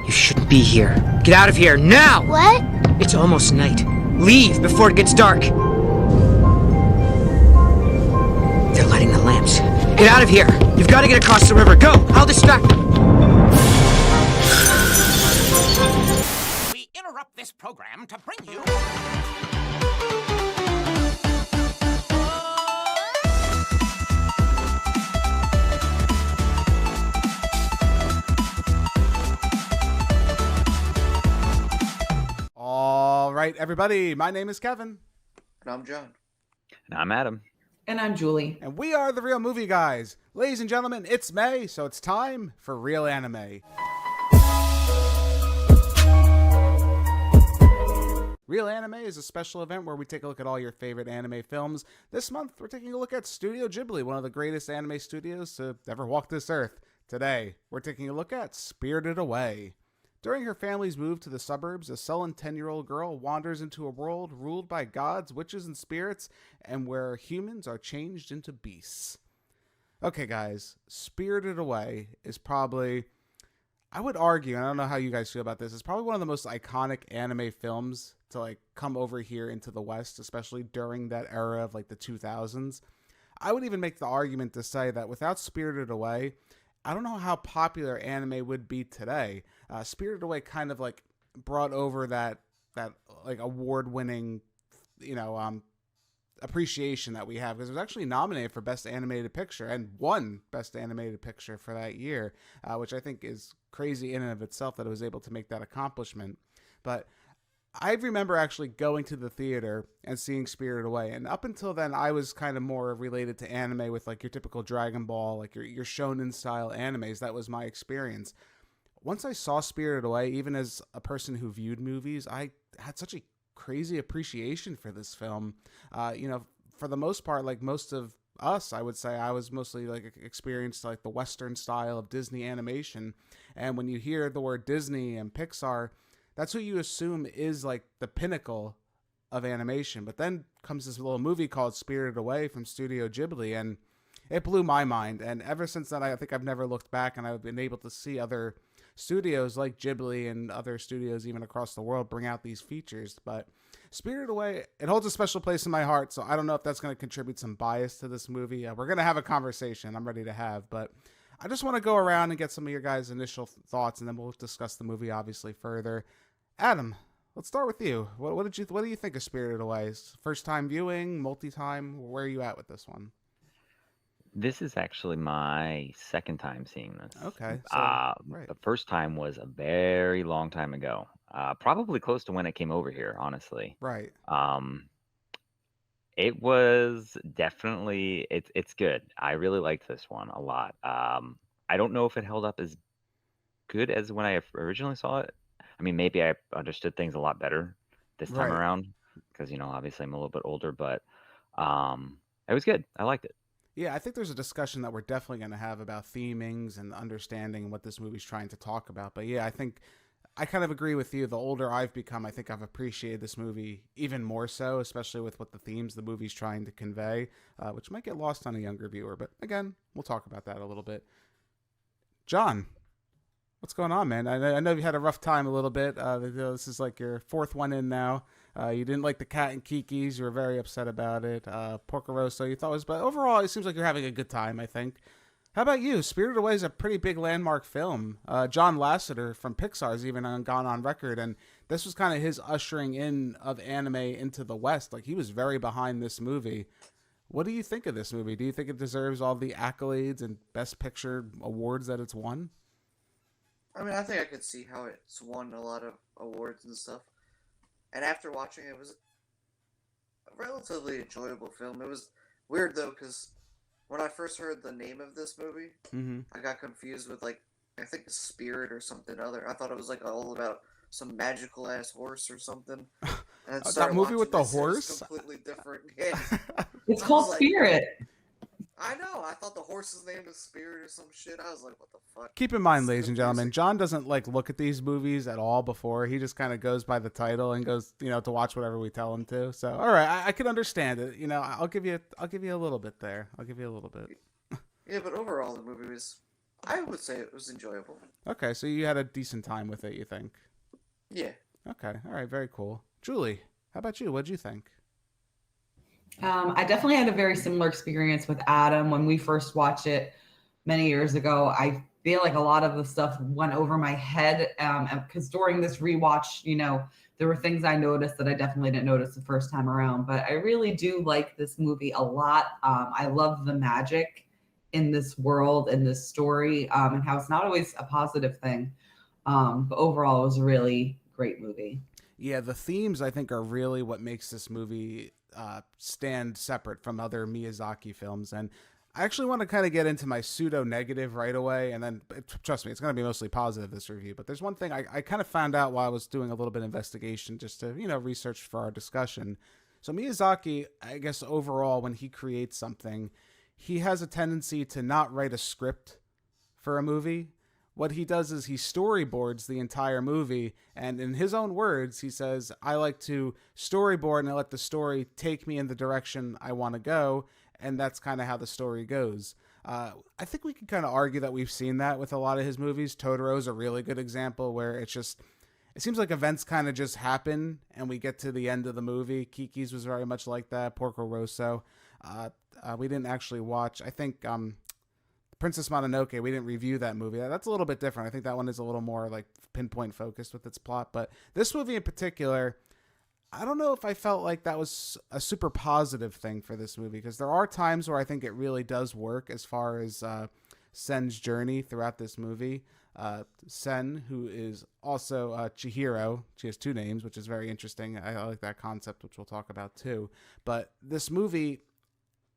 You shouldn't be here. Get out of here, now! What? It's almost night. Leave before it gets dark. They're lighting the lamps. Get out of here! You've got to get across the river. Go! I'll distract them. We interrupt this program to bring you... All right, everybody. My name is Kevin. And I'm John. And I'm Adam. And I'm Julie. And we are the Real Movie Guys. Ladies and gentlemen, it's May, so it's time for Real Anime. Real Anime is a special event where we take a look at all your favorite anime films. This month, we're taking a look at Studio Ghibli, one of the greatest anime studios to ever walk this earth. Today, we're taking a look at Spirited Away. During her family's move to the suburbs, a sullen 10-year-old girl wanders into a world ruled by gods, witches, and spirits, and where humans are changed into beasts. Okay, guys, Spirited Away is probably, I would argue, and I don't know how you guys feel about this, it's probably one of the most iconic anime films to come over here into the West, especially during that era of the 2000s. I would even make the argument to say that without Spirited Away, I don't know how popular anime would be today. Spirited Away kind of brought over that award-winning, appreciation that we have, because it was actually nominated for Best Animated Picture and won Best Animated Picture for that year, which I think is crazy in and of itself that it was able to make that accomplishment. But I remember actually going to the theater and seeing Spirited Away, and up until then, I was kind of more related to anime with your typical Dragon Ball, your shonen style animes. That was my experience. Once I saw Spirited Away, even as a person who viewed movies, I had such a crazy appreciation for this film. For the most part, like most of us, I would say I was mostly experienced the Western style of Disney animation, and when you hear the word Disney and Pixar, that's what you assume is the pinnacle of animation. But then comes this little movie called Spirited Away from Studio Ghibli, and it blew my mind. And ever since then, I think I've never looked back, and I've been able to see other studios like Ghibli and other studios even across the world bring out these features. But Spirited Away, it holds a special place in my heart, so I don't know if that's going to contribute some bias to this movie. We're going to have a conversation I'm ready to have, but I just want to go around and get some of your guys' initial thoughts, and then we'll discuss the movie obviously further. Adam, let's start with you. What do you think of Spirited Away? First time viewing, multi-time? Where are you at with this one? This is actually my second time seeing this. Okay. The first time was a very long time ago. Probably close to when it came over here, honestly. Right. It was definitely, it's good. I really liked this one a lot. I don't know if it held up as good as when I originally saw it. I mean, maybe I understood things a lot better this time around because, obviously I'm a little bit older, but it was good. I liked it. Yeah, I think there's a discussion that we're definitely going to have about themings and understanding what this movie's trying to talk about. But yeah, I think I kind of agree with you. The older I've become, I think I've appreciated this movie even more so, especially with what the themes the movie's trying to convey, which might get lost on a younger viewer. But again, we'll talk about that a little bit. John, what's going on, man? I know you had a rough time a little bit. This is your fourth one in now. You didn't like the Cat and Kiki's. You were very upset about it. Porco Rosso, you thought was, but overall, it seems like you're having a good time, I think. How about you? Spirited Away is a pretty big landmark film. John Lasseter from Pixar has even gone on record, and this was kind of his ushering in of anime into the West. He was very behind this movie. What do you think of this movie? Do you think it deserves all the accolades and Best Picture awards that it's won? I mean, I think I could see how it's won a lot of awards and stuff. And after watching it, it was a relatively enjoyable film. It was weird, though, because when I first heard the name of this movie, I got confused with, I think a spirit or something other. I thought it was, all about some magical-ass horse or something. And that movie with the horse? Completely different. Yeah. It's called Spirit. I know. I thought the horse's name was Spirit or some shit. I was like, what the fuck? Keep in mind, ladies and gentlemen, John doesn't look at these movies at all before. He just kind of goes by the title and goes, to watch whatever we tell him to. So, all right, I can understand it. I'll give you a little bit there. I'll give you a little bit. Yeah, but overall, the movie was I would say it was enjoyable. Okay, so you had a decent time with it, you think? Yeah. Okay, all right, very cool. Julie, how about you? What'd you think? I definitely had a very similar experience with Adam when we first watched it many years ago. I feel like a lot of the stuff went over my head because during this rewatch, there were things I noticed that I definitely didn't notice the first time around. But I really do like this movie a lot. I love the magic in this world, in this story, and how it's not always a positive thing. But overall, it was a really great movie. Yeah, the themes I think are really what makes this movie stand separate from other Miyazaki films. And I actually want to kind of get into my pseudo negative right away. And then, trust me, it's going to be mostly positive, this review. But there's one thing I kind of found out while I was doing a little bit of investigation just to, research for our discussion. So Miyazaki, I guess overall, when he creates something, he has a tendency to not write a script for a movie. What he does is he storyboards the entire movie, and in his own words, he says, I like to storyboard and I let the story take me in the direction I want to go, and that's kind of how the story goes. I think we can kind of argue that we've seen that with a lot of his movies. Totoro's a really good example where it seems like events kind of just happen, and we get to the end of the movie. Kiki's was very much like that, Porco Rosso. We didn't actually watch, I think... Princess Mononoke, we didn't review that movie. That's a little bit different. I think that one is a little more like pinpoint focused with its plot. But this movie in particular, I don't know if I felt like that was a super positive thing for this movie, because there are times where I think it really does work as far as Sen's journey throughout this movie. Sen, who is also Chihiro, she has two names, which is very interesting. I like that concept, which we'll talk about too. But this movie...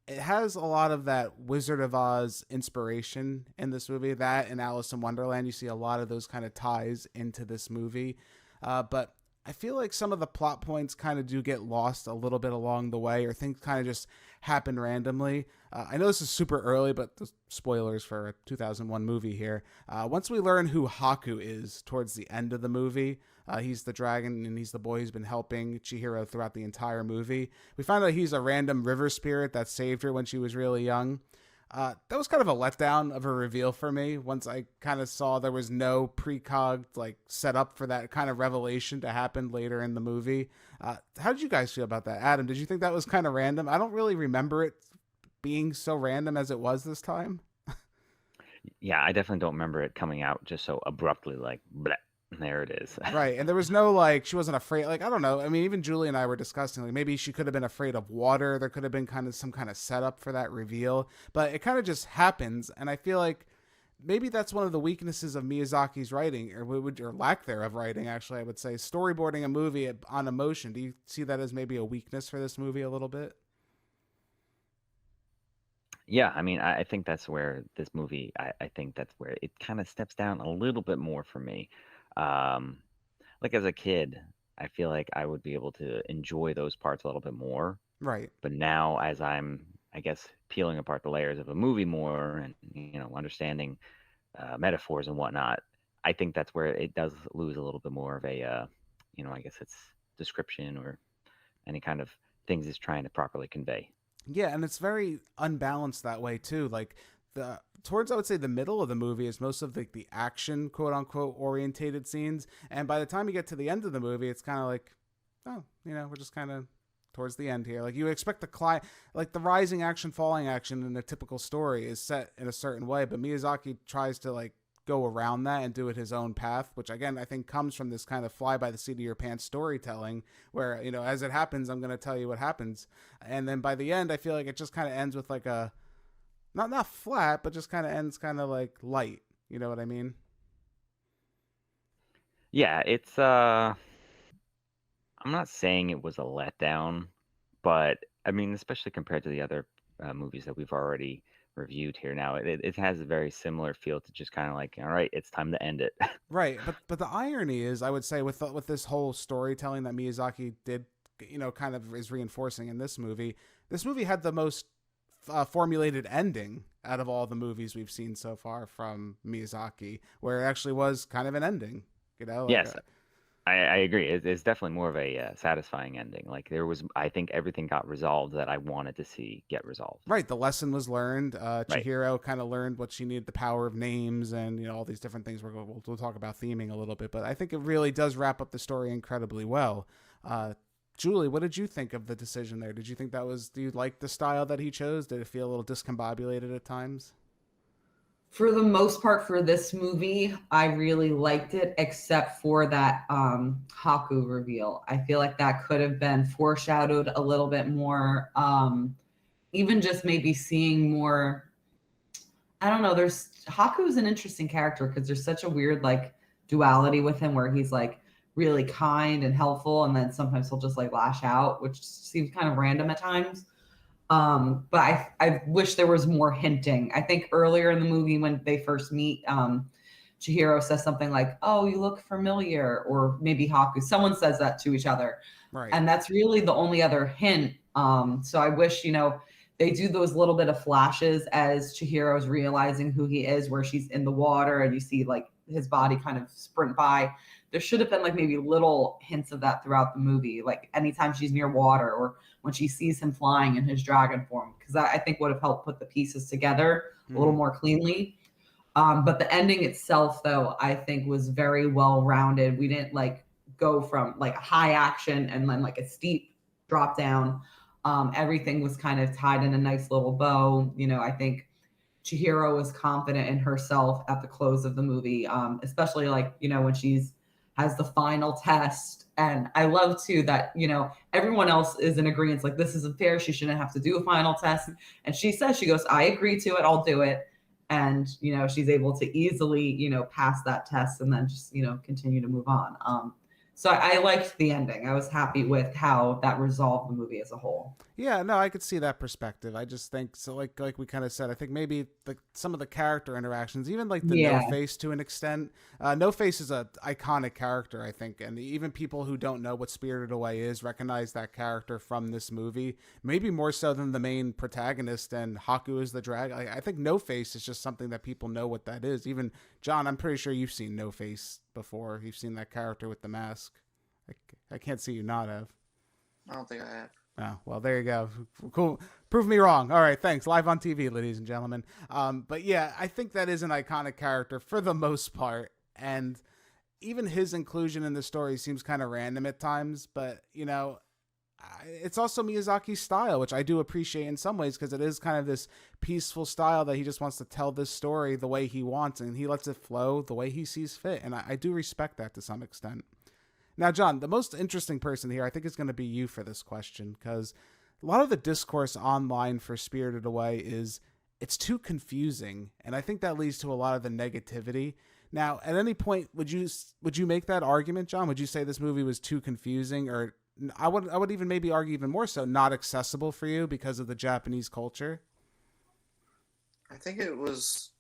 it has a lot of that Wizard of Oz inspiration in this movie. That and Alice in Wonderland, you see a lot of those kind of ties into this movie. But I feel like some of the plot points kind of do get lost a little bit along the way, or things kind of just happen randomly. I know this is super early, but the spoilers for a 2001 movie here. Once we learn who Haku is towards the end of the movie, he's the dragon and he's the boy who's been helping Chihiro throughout the entire movie. We find out he's a random river spirit that saved her when she was really young. That was kind of a letdown of a reveal for me once I kind of saw there was no precog set up for that kind of revelation to happen later in the movie. How did you guys feel about that? Adam, did you think that was kind of random? I don't really remember it being so random as it was this time. Yeah, I definitely don't remember it coming out just so abruptly, like, bleh, there it is. Right, and there was no, she wasn't afraid, I don't know, I mean, even Julie and I were discussing, maybe she could have been afraid of water, there could have been kind of some kind of setup for that reveal, but it kind of just happens, and I feel like maybe that's one of the weaknesses of Miyazaki's writing, or lack thereof writing, actually, I would say, storyboarding a movie on emotion. Do you see that as maybe a weakness for this movie a little bit? Yeah, I mean, I think that's where this movie, I think that's where it kind of steps down a little bit more for me. Like as a kid, I feel like I would be able to enjoy those parts a little bit more. Right. But now, as I'm, I guess, peeling apart the layers of a movie more and, understanding metaphors and whatnot, I think that's where it does lose a little bit more of a, I guess it's description or any kind of things it's trying to properly convey. Yeah, and it's very unbalanced that way too. Towards I would say the middle of the movie is most of the action, quote unquote, orientated scenes, and by the time you get to the end of the movie, it's kind of like, oh, we're just kind of towards the end here. Like you expect the rising action, falling action in a typical story is set in a certain way, but Miyazaki tries to go around that and do it his own path, which again I think comes from this kind of fly by the seat of your pants storytelling where as it happens I'm going to tell you what happens, and then by the end I feel like it just kind of ends with a not flat, but just kind of ends kind of light, you know what I mean? Yeah, it's I'm not saying it was a letdown, but I mean, especially compared to the other movies that we've already reviewed here now, it has a very similar feel to just kind of all right, it's time to end it. Right, but the irony is, I would say, with this whole storytelling that Miyazaki did, kind of is reinforcing in this movie had the most formulated ending out of all the movies we've seen so far from Miyazaki, where it actually was kind of an ending, Yes. I agree. It's definitely more of a satisfying ending. Like I think everything got resolved that I wanted to see get resolved. Right, the lesson was learned. Right. Chihiro kind of learned what she needed, the power of names, and all these different things. We'll talk about theming a little bit, but I think it really does wrap up the story incredibly well. Julie, what did you think of the decision there? Did you think do you like the style that he chose? Did it feel a little discombobulated at times? For the most part, for this movie, I really liked it, except for that Haku reveal. I feel like that could have been foreshadowed a little bit more. Even just maybe seeing more. I don't know. Haku is an interesting character because there's such a weird like duality with him, where he's like really kind and helpful, and then sometimes he'll just like lash out, which seems kind of random at times. But I wish there was more hinting. I think earlier in the movie when they first meet, Chihiro says something like, "Oh, you look familiar," or maybe Haku. Someone says that to each other, Right. and that's really the only other hint. So I wish they do those little bit of flashes as Chihiro's realizing who he is, where she's in the water and you see like his body kind of sprint by. There should have been like maybe little hints of that throughout the movie, like anytime she's near water or when she sees him flying in his dragon form, because I think would have helped put the pieces together a little more cleanly. But the ending itself, though, I think was very well rounded. We didn't like go from like high action and then like a steep drop down. Everything was kind of tied in a nice little bow. I think Chihiro was confident in herself at the close of the movie, especially like when she's has the final test. And I love too that everyone else is in agreement, like this isn't fair, she shouldn't have to do a final test, and she goes, I agree to it, I'll do it. And she's able to easily pass that test and then just continue to move on. So I liked the ending. I was happy with how that resolved the movie as a whole. Yeah, no, I could see that perspective. I just think so. Like we kind of said, I think maybe some of the character interactions, even like the No Face to an extent. No Face is a iconic character, I think, and even people who don't know what Spirited Away is recognize that character from this movie. Maybe more so than the main protagonist and Haku is the drag. I think No Face is just something that people know what that is. Even John, I'm pretty sure you've seen No Face before. You've seen that character with the mask. I can't see you not have. I don't think I have. Oh, well, there you go. Cool. Prove me wrong. All right, thanks. Live on TV, ladies and gentlemen. But yeah, I think that is an iconic character for the most part. And even his inclusion in the story seems kind of random at times. But, it's also Miyazaki's style, which I do appreciate in some ways because it is kind of this peaceful style that he just wants to tell this story the way he wants. And he lets it flow the way he sees fit. And I do respect that to some extent. Now, John, the most interesting person here, I think, is going to be you for this question, because a lot of the discourse online for Spirited Away is it's too confusing, and I think that leads to a lot of the negativity. Now, at any point, would you make that argument, John? Would you say this movie was too confusing, or I would even maybe argue even more so, not accessible for you because of the Japanese culture? I think it was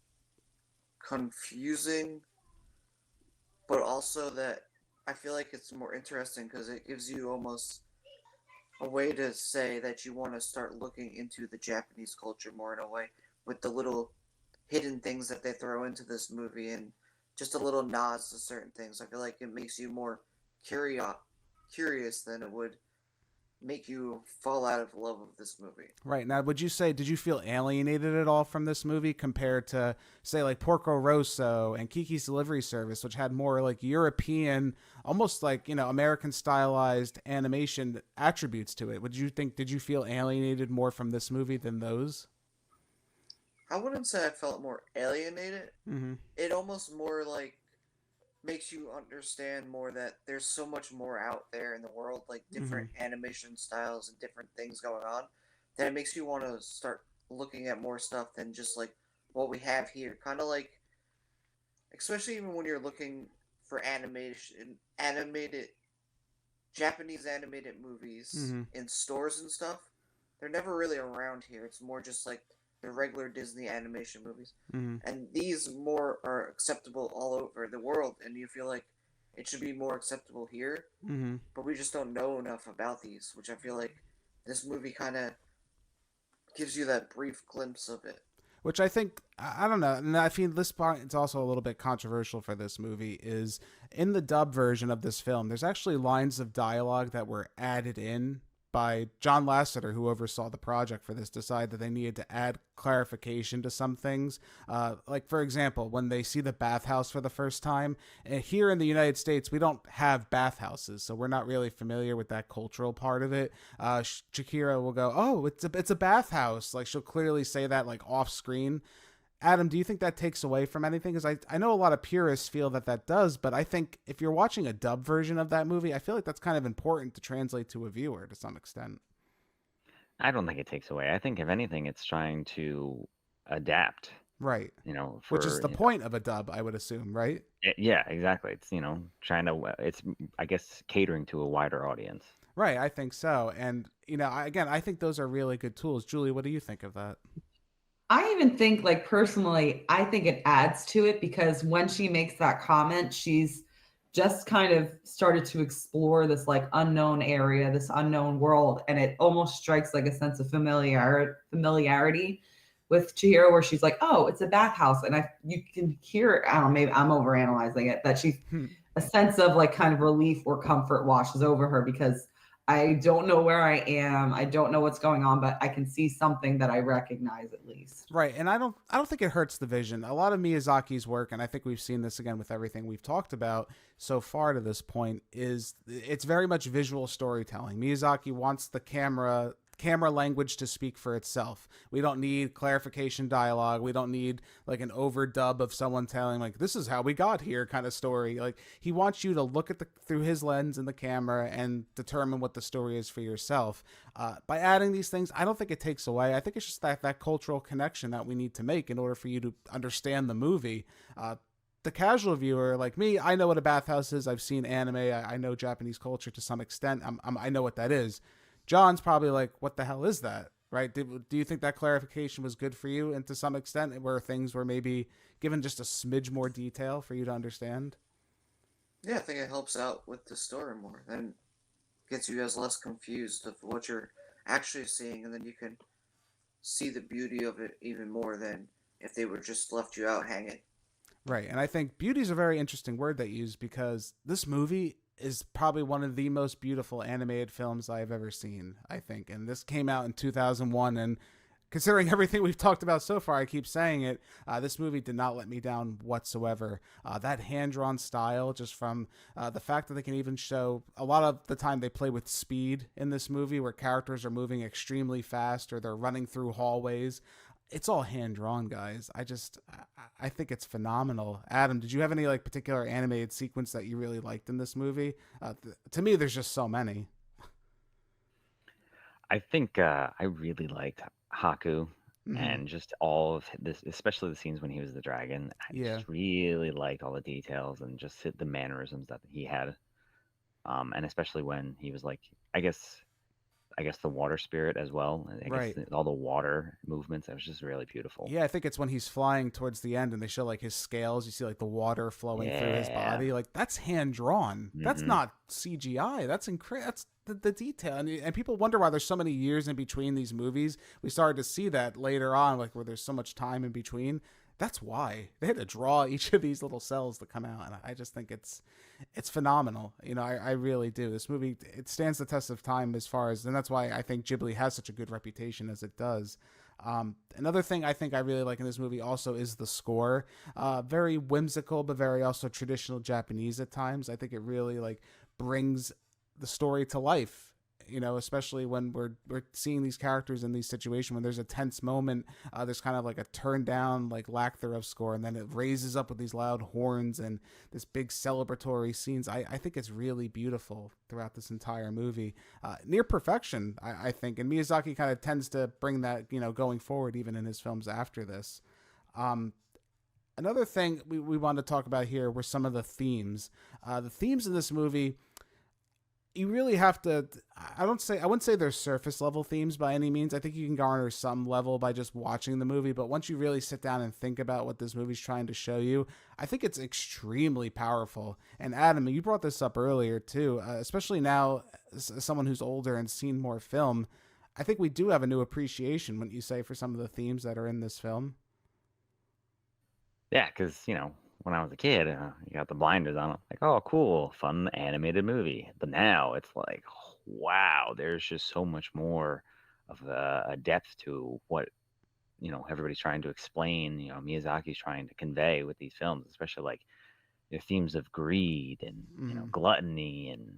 confusing, but also that I feel like it's more interesting because it gives you almost a way to say that you want to start looking into the Japanese culture more in a way, with the little hidden things that they throw into this movie and just a little nods to certain things. I feel like it makes you more curious than it would make you fall out of love of this movie. Right. Now, did you feel alienated at all from this movie compared to, say, like Porco Rosso and Kiki's Delivery Service, which had more like European, almost like, American stylized animation attributes to it? Did you feel alienated more from this movie than those? I wouldn't say I felt more alienated. Mm-hmm. It almost more like makes you understand more that there's so much more out there in the world, like different animation styles and different things going on, that it makes you want to start looking at more stuff than just like what we have here. Kind of like, especially even when you're looking for Japanese animated movies in stores and stuff, they're never really around here. It's more just like the regular Disney animation movies. And these more are acceptable all over the world, and you feel like it should be more acceptable here, but we just don't know enough about these, which I feel like this movie kind of gives you that brief glimpse of it. which I think, I don't know, and I feel this part, it's also a little bit controversial for this movie, is in the dub version of this film, there's actually lines of dialogue that were added in by John Lasseter, who oversaw the project for this, decided that they needed to add clarification to some things. Like, for example, when they see the bathhouse for the first time, here in the United States, we don't have bathhouses, so we're not really familiar with that cultural part of it. Shakira will go, oh, it's a bathhouse. Like, she'll clearly say that, like, off screen. Adam, do you think that takes away from anything? Because I know a lot of purists feel that does, but I think if you're watching a dub version of that movie, I feel like that's kind of important to translate to a viewer to some extent. I don't think it takes away. I think if anything, it's trying to adapt. Right. For, which is the point of a dub, I would assume, right? Yeah, exactly. It's trying to. It's, I guess, catering to a wider audience. Right. I think so. And I think those are really good tools. Julie, what do you think of that? I even think, like, personally, I think it adds to it because when she makes that comment, she's just kind of started to explore this like unknown area, this unknown world, and it almost strikes like a sense of familiarity with Chihiro, where she's like, "Oh, it's a bathhouse," and you can hear, I don't know, maybe I'm overanalyzing it, that she's a sense of like kind of relief or comfort washes over her because I don't know where I am. I don't know what's going on, but I can see something that I recognize at least. Right. And I don't think it hurts the vision. A lot of Miyazaki's work, and I think we've seen this again with everything we've talked about so far to this point, is it's very much visual storytelling. Miyazaki wants the camera language to speak for itself. We don't need clarification dialogue. We don't need like an overdub of someone telling like, this is how we got here kind of story. Like, he wants you to look at through his lens in the camera and determine what the story is for yourself. By adding these things, I don't think it takes away. I think it's just that cultural connection that we need to make in order for you to understand the movie. The casual viewer like me, I know what a bathhouse is. I've seen anime. I know Japanese culture to some extent. I know what that is. John's probably like, what the hell is that? Right? Do you think that clarification was good for you? And to some extent, where things were maybe given just a smidge more detail for you to understand? Yeah, I think it helps out with the story more and gets you guys less confused of what you're actually seeing, and then you can see the beauty of it even more than if they were just left you out hanging. Right. And I think beauty is a very interesting word they use because this movie is probably one of the most beautiful animated films I've ever seen, I think. And this came out in 2001. And considering everything we've talked about so far, I keep saying it, this movie did not let me down whatsoever. That hand-drawn style, just from the fact that they can even show, a lot of the time they play with speed in this movie where characters are moving extremely fast or they're running through hallways. It's all hand-drawn, guys. I think it's phenomenal. Adam, did you have any like particular animated sequence that you really liked in this movie? To me, there's just so many. I think I really liked Haku and just all of this, especially the scenes when he was the dragon. I just really liked all the details and just the mannerisms that he had. And especially when he was like, I guess the water spirit as well. I guess all the water movements. It was just really beautiful. Yeah, I think it's when he's flying towards the end and they show like his scales. You see like the water flowing through his body. Like, that's hand drawn. That's not CGI. That's incredible. That's the detail. And people wonder why there's so many years in between these movies. We started to see that later on, like where there's so much time in between. That's why they had to draw each of these little cells to come out. And I just think it's phenomenal. I really do. This movie, it stands the test of time and that's why I think Ghibli has such a good reputation as it does. Another thing I think I really like in this movie also is the score. Very whimsical, but very also traditional Japanese at times. I think it really like brings the story to life. Especially when we're seeing these characters in these situations, when there's a tense moment, there's kind of like a turned down, like lack thereof score, and then it raises up with these loud horns and this big celebratory scenes. I think it's really beautiful throughout this entire movie. Near perfection, I think. And Miyazaki kind of tends to bring that, going forward, even in his films after this. Another thing we wanted to talk about here were some of the themes. The themes in this movie, you really have to, I wouldn't say they're surface level themes by any means. I think you can garner some level by just watching the movie, but once you really sit down and think about what this movie's trying to show you, I think it's extremely powerful. And Adam, you brought this up earlier too, especially now as someone who's older and seen more film. I think we do have a new appreciation, wouldn't you say, for some of the themes that are in this film? Yeah, because when I was a kid, you got the blinders on. Like, oh, cool, fun animated movie. But now it's like, wow, there's just so much more of a depth to what everybody's trying to explain. Miyazaki's trying to convey with these films, especially like themes of greed and gluttony and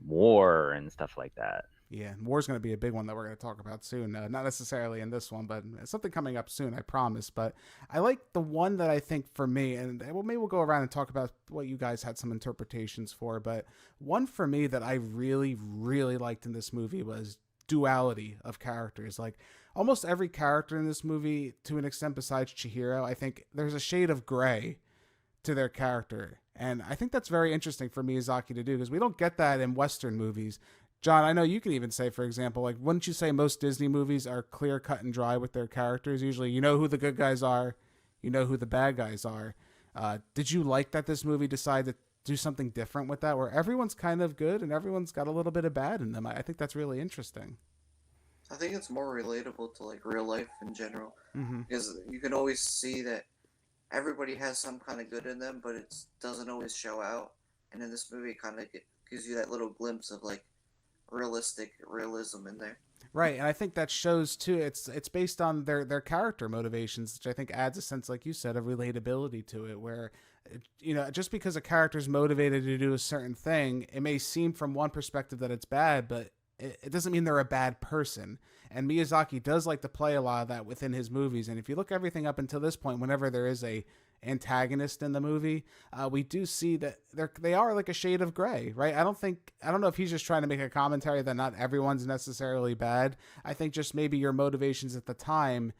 war and stuff like that. Yeah, war's going to be a big one that we're going to talk about soon. Not necessarily in this one, but something coming up soon, I promise. But I like the one that I think for me, and maybe we'll go around and talk about what you guys had some interpretations for. But one for me that I really, really liked in this movie was duality of characters. Like almost every character in this movie, to an extent besides Chihiro, I think there's a shade of gray to their character. And I think that's very interesting for Miyazaki to do because we don't get that in Western movies. John, I know you can even say, for example, like, wouldn't you say most Disney movies are clear, cut, and dry with their characters? Usually, you know who the good guys are, you know who the bad guys are. Did you like that this movie decided to do something different with that, where everyone's kind of good and everyone's got a little bit of bad in them? I think that's really interesting. I think it's more relatable to like real life in general, because you can always see that everybody has some kind of good in them, but it doesn't always show out. And in this movie, it kind of gives you that little glimpse of like realism in there. Right, and I think that shows too. It's based on their character motivations, which I think adds a sense, like you said, of relatability to it. Where, just because a character's motivated to do a certain thing, it may seem from one perspective that it's bad, but it doesn't mean they're a bad person. And Miyazaki does like to play a lot of that within his movies. And if you look everything up until this point, whenever there is a antagonist in the movie, we do see that they are like a shade of gray, right? I don't know if he's just trying to make a commentary that not everyone's necessarily bad. I think just maybe your motivations at the time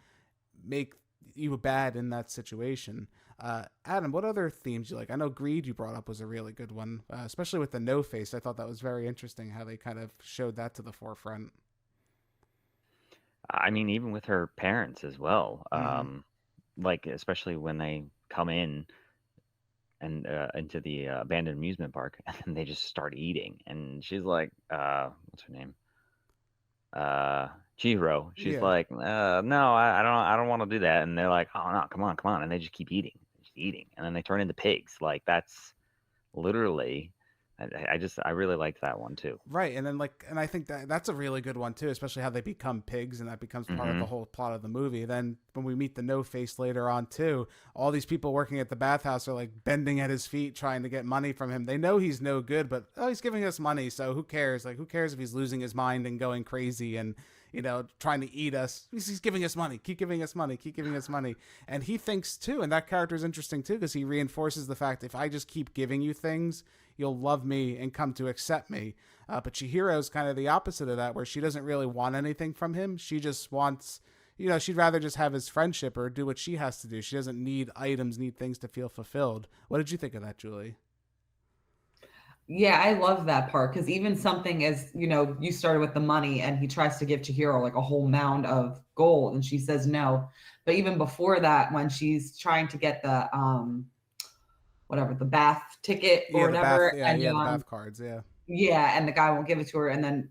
make you bad in that situation. Adam, what other themes you like? I know greed you brought up was a really good one, especially with the no face. I thought that was very interesting how they kind of showed that to the forefront. I mean, even with her parents as well. Like especially when they come in and into the abandoned amusement park and they just start eating, and she's like, what's her name? Chihiro. She's like, no, I don't want to do that. And they're like, oh no, come on, and they just keep eating, and then they turn into pigs. Like that's literally. I really liked that one too. Right, and then I think that's a really good one too, especially how they become pigs, and that becomes part of the whole plot of the movie. Then when we meet the No Face later on too, all these people working at the bathhouse are like bending at his feet trying to get money from him. They know he's no good, but he's giving us money, so who cares? Like who cares if he's losing his mind and going crazy and trying to eat us? He's giving us money. Keep giving us money. Keep giving us money. And he thinks too, and that character is interesting too, because he reinforces the fact if I just keep giving you things, you'll love me and come to accept me. But Chihiro's kind of the opposite of that, where she doesn't really want anything from him. She just wants, she'd rather just have his friendship or do what she has to do. She doesn't need items, need things to feel fulfilled. What did you think of that, Julie? Yeah, I love that part because even something as, you started with the money and he tries to give Chihiro like a whole mound of gold and she says no. But even before that, when she's trying to get the, the bath ticket or whatever. The bath cards, yeah. Yeah, and the guy won't give it to her, and then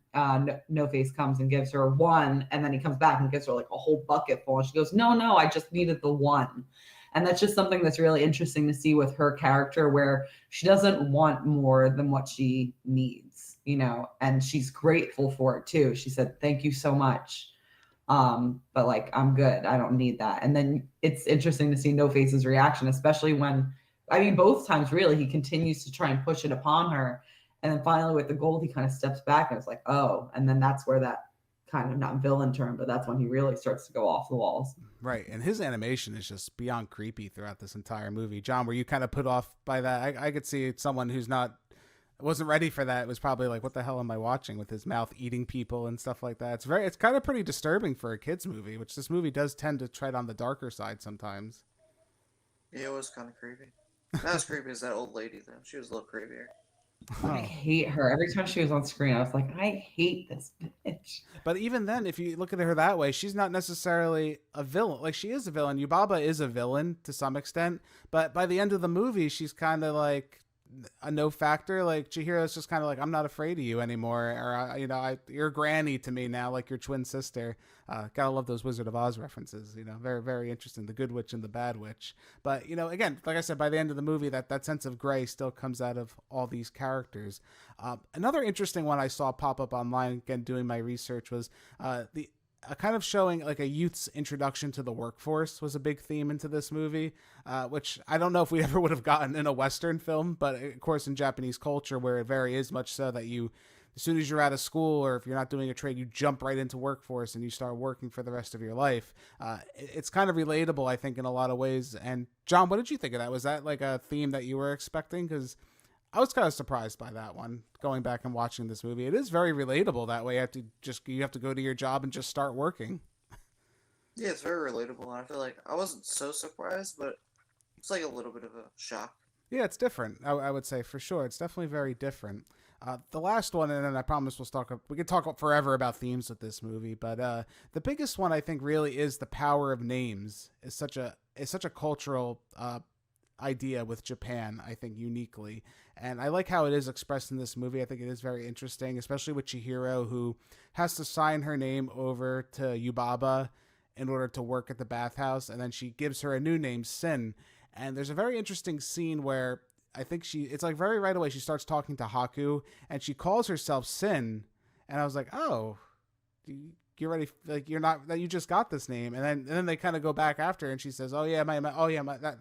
No Face comes and gives her one, and then he comes back and gives her like a whole bucket full, and she goes, no, I just needed the one. And that's just something that's really interesting to see with her character, where she doesn't want more than what she needs, and she's grateful for it too. She said, thank you so much. But like, I'm good. I don't need that. And then it's interesting to see No Face's reaction, especially when, both times really, he continues to try and push it upon her. And then finally with the gold, he kind of steps back and it's like, oh, and then that's where that kind of, not villain term, but that's when he really starts to go off the walls. Right. And his animation is just beyond creepy throughout this entire movie. John, were you kind of put off by that? I could see someone who's wasn't ready for that. It was probably like, what the hell am I watching, with his mouth eating people and stuff like that. It's kind of pretty disturbing for a kid's movie, which this movie does tend to tread on the darker side sometimes. Yeah, it was kind of creepy. Not as creepy as that old lady though. She was a little creepier. I hate her. Every time she was on screen, I was like, I hate this bitch. But even then, if you look at her that way, she's not necessarily a villain. Like, she is a villain. Yubaba is a villain to some extent. But by the end of the movie, she's kind of like, a no factor. Like Chihiro's just kind of like, I'm not afraid of you anymore, or you're granny to me now, like your twin sister. Gotta love those Wizard of Oz references. Very, very interesting. The good witch and the bad witch. But again, like I said, by the end of the movie, that sense of gray still comes out of all these characters. Another interesting one I saw pop up online, again doing my research, was kind of showing like a youth's introduction to the workforce was a big theme into this movie, which I don't know if we ever would have gotten in a Western film, but of course in Japanese culture, where it very is much so that as soon as you're out of school, or if you're not doing a trade, you jump right into workforce and you start working for the rest of your life. It's kind of relatable, I think, in a lot of ways. And John, what did you think of that? Was that like a theme that you were expecting? Because I was kind of surprised by that one, going back and watching this movie. It is very relatable that way. You have to go to your job and just start working. Yeah, it's very relatable, and I feel like I wasn't so surprised, but it's like a little bit of a shock. Yeah, it's different. I would say for sure. It's definitely very different. The last one, and then I promise we could talk forever about themes with this movie, but the biggest one I think really is the power of names. Is such a cultural idea with Japan, I think, uniquely. And I like how it is expressed in this movie. I think it is very interesting, especially with Chihiro, who has to sign her name over to Yubaba in order to work at the bathhouse, and then she gives her a new name, Sin. And there's a very interesting scene where I think it's like very right away she starts talking to Haku, and she calls herself Sin, and I was like, oh, you're ready, like you're not, that you just got this name. And then they kind of go back after, and she says, oh yeah,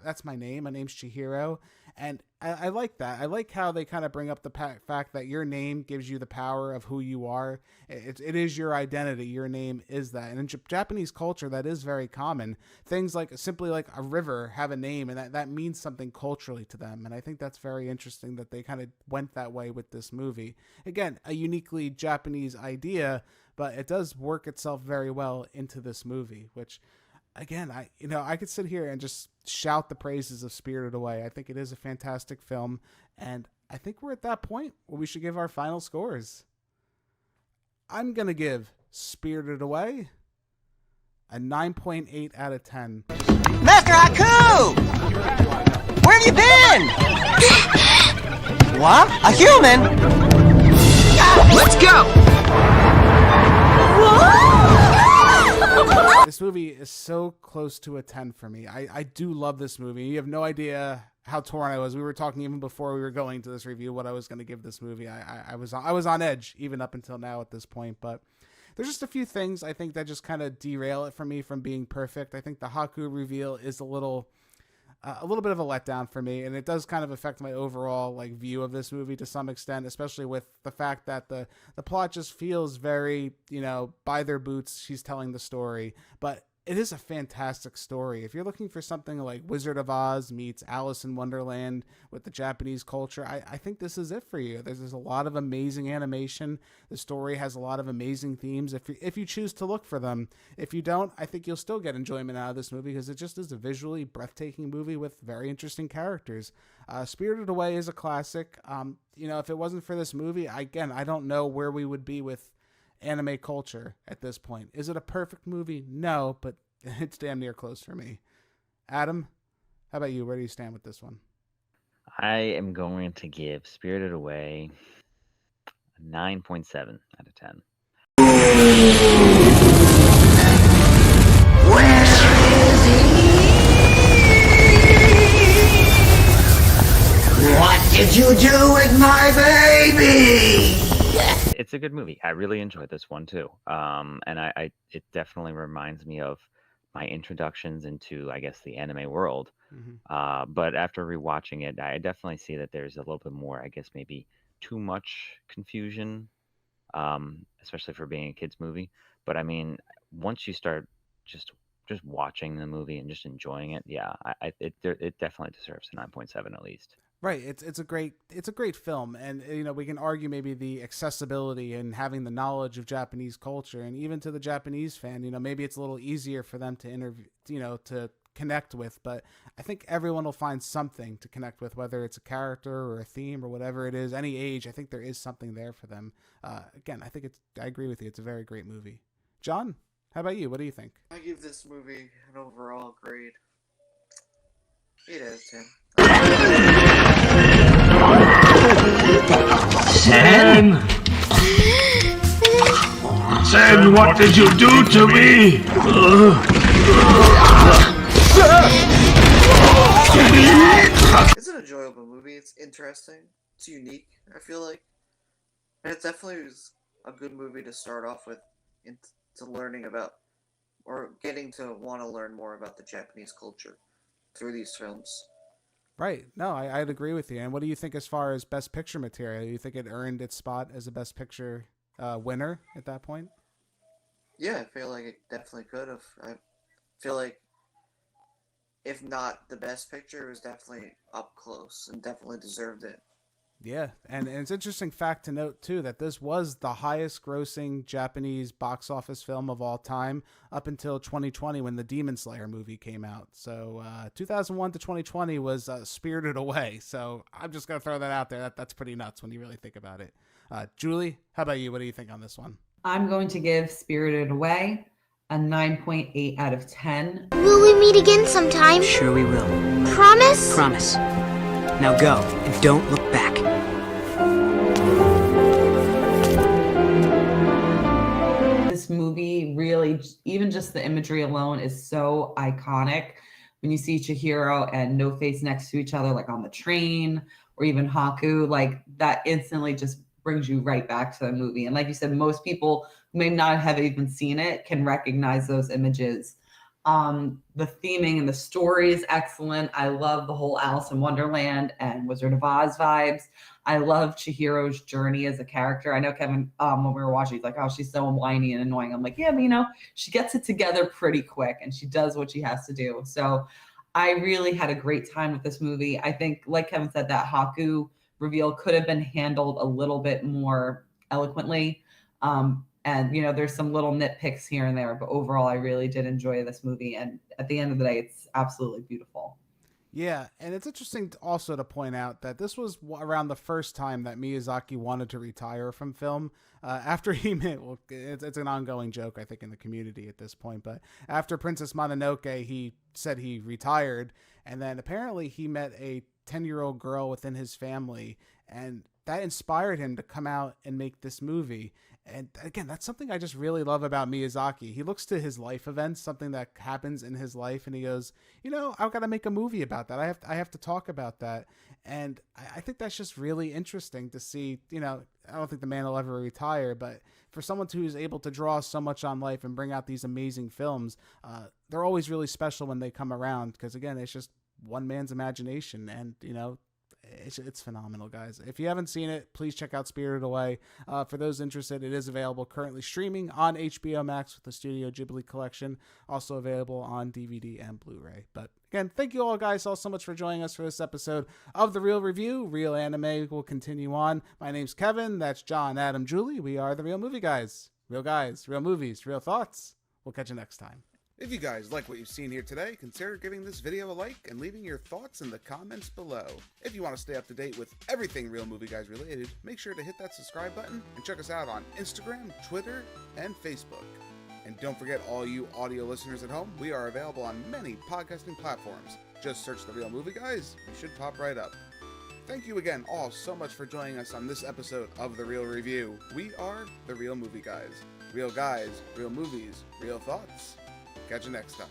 that's my name. My name's Chihiro. And I like that. I like how they kind of bring up the fact that your name gives you the power of who you are. It is your identity. Your name is that. And in Japanese culture, that is very common. Things like simply like a river have a name, and that means something culturally to them. And I think that's very interesting that they kind of went that way with this movie. Again, a uniquely Japanese idea, but it does work itself very well into this movie, which, again, I could sit here and just shout the praises of Spirited Away. I think it is a fantastic film, and I think we're at that point where we should give our final scores. I'm going to give Spirited Away a 9.8 out of 10. Master Haku! Where have you been? What? A human? Let's go! This movie is so close to a 10 for me. I do love this movie. You have no idea how torn I was. We were talking even before we were going to this review what I was going to give this movie. I was on edge even up until now at this point, but there's just a few things I think that just kind of derail it for me from being perfect. I think the Haku reveal is a little bit of a letdown for me, and it does kind of affect my overall like view of this movie to some extent, especially with the fact that the plot just feels very, by their boots, she's telling the story, but it is a fantastic story. If you're looking for something like Wizard of Oz meets Alice in Wonderland with the Japanese culture, I think this is it for you. There's a lot of amazing animation. The story has a lot of amazing themes if you choose to look for them. If you don't, I think you'll still get enjoyment out of this movie because it just is a visually breathtaking movie with very interesting characters. Spirited Away is a classic. If it wasn't for this movie, I don't know where we would be with anime culture at this point. Is it a perfect movie? No, but it's damn near close for me. Adam, how about you? Where do you stand with this one? I am going to give Spirited Away a 9.7 out of 10. Where is he? What did you do with my baby? It's a good movie. I really enjoyed this one too. And it definitely reminds me of my introductions into, I guess, the anime world. Mm-hmm. But after rewatching it, I definitely see that there's a little bit more, I guess, maybe too much confusion, especially for being a kids movie. But I mean, once you start just watching the movie and just enjoying it, yeah, it definitely deserves a 9.7 at least. Right, it's a great film, and we can argue maybe the accessibility and having the knowledge of Japanese culture, and even to the Japanese fan, maybe it's a little easier for them to connect with. But I think everyone will find something to connect with, whether it's a character or a theme or whatever it is. Any age, I think there is something there for them. Again, I agree with you. It's a very great movie. John, how about you? What do you think? I give this movie an overall grade 8 out of 10. Sen! Sen, what did you do to me? It's an enjoyable movie. It's interesting. It's unique, I feel like. And it definitely was a good movie to start off with into learning about, or getting to want to learn more about the Japanese culture through these films. Right. No, I'd agree with you. And what do you think as far as Best Picture material? Do you think it earned its spot as a Best Picture winner at that point? Yeah, I feel like it definitely could have. I feel like, if not the Best Picture, it was definitely up close and definitely deserved it. Yeah, and it's an interesting fact to note, too, that this was the highest grossing Japanese box office film of all time up until 2020 when the Demon Slayer movie came out. So 2001 to 2020 was Spirited Away. So I'm just going to throw that out there. That's pretty nuts when you really think about it. Julie, how about you? What do you think on this one? I'm going to give Spirited Away a 9.8 out of 10. Will we meet again sometime? Sure we will. Promise? Promise. Now go, and don't look back. This movie really, even just the imagery alone, is so iconic. When you see Chihiro and No Face next to each other, like on the train, or even Haku, like that instantly just brings you right back to the movie. And like you said, most people who may not have even seen it can recognize those images. The theming and the story is excellent. I love the whole Alice in Wonderland and Wizard of Oz vibes. I love Chihiro's journey as a character. I know Kevin, when we were watching, he's like, oh, she's so whiny and annoying. I'm like, yeah, but she gets it together pretty quick and she does what she has to do. So I really had a great time with this movie. I think, like Kevin said, that Haku reveal could have been handled a little bit more eloquently. And, there's some little nitpicks here and there, but overall, I really did enjoy this movie. And at the end of the day, it's absolutely beautiful. Yeah, and it's interesting also to point out that this was around the first time that Miyazaki wanted to retire from film. After he met, well, it's an ongoing joke, I think, in the community at this point, but after Princess Mononoke, he said he retired, and then apparently he met a 10-year-old girl within his family, and that inspired him to come out and make this movie. And again, that's something I just really love about Miyazaki. He looks to his life events, something that happens in his life, and he goes, I've got to make a movie about that. I have to talk about that. And I think that's just really interesting to see. I don't think the man will ever retire, but for someone who is able to draw so much on life and bring out these amazing films, they're always really special when they come around, because again, it's just one man's imagination, and it's phenomenal, guys. If you haven't seen it, please check out Spirited Away. For those interested, it is available currently streaming on HBO Max with the Studio Ghibli collection, also available on DVD and Blu-ray. But again, thank you all guys all so much for joining us for this episode of The Real Review. Real Anime will continue on. My name's Kevin. That's John, Adam, Julie. We are The Real Movie Guys. Real guys, real movies, real thoughts. We'll catch you next time. If you guys like what you've seen here today, consider giving this video a like and leaving your thoughts in the comments below. If you want to stay up to date with everything Real Movie Guys related, make sure to hit that subscribe button and check us out on Instagram, Twitter, and Facebook. And don't forget, all you audio listeners at home, we are available on many podcasting platforms. Just search The Real Movie Guys, you should pop right up. Thank you again all so much for joining us on this episode of The Real Review. We are The Real Movie Guys. Real guys, real movies, real thoughts. Catch you next time.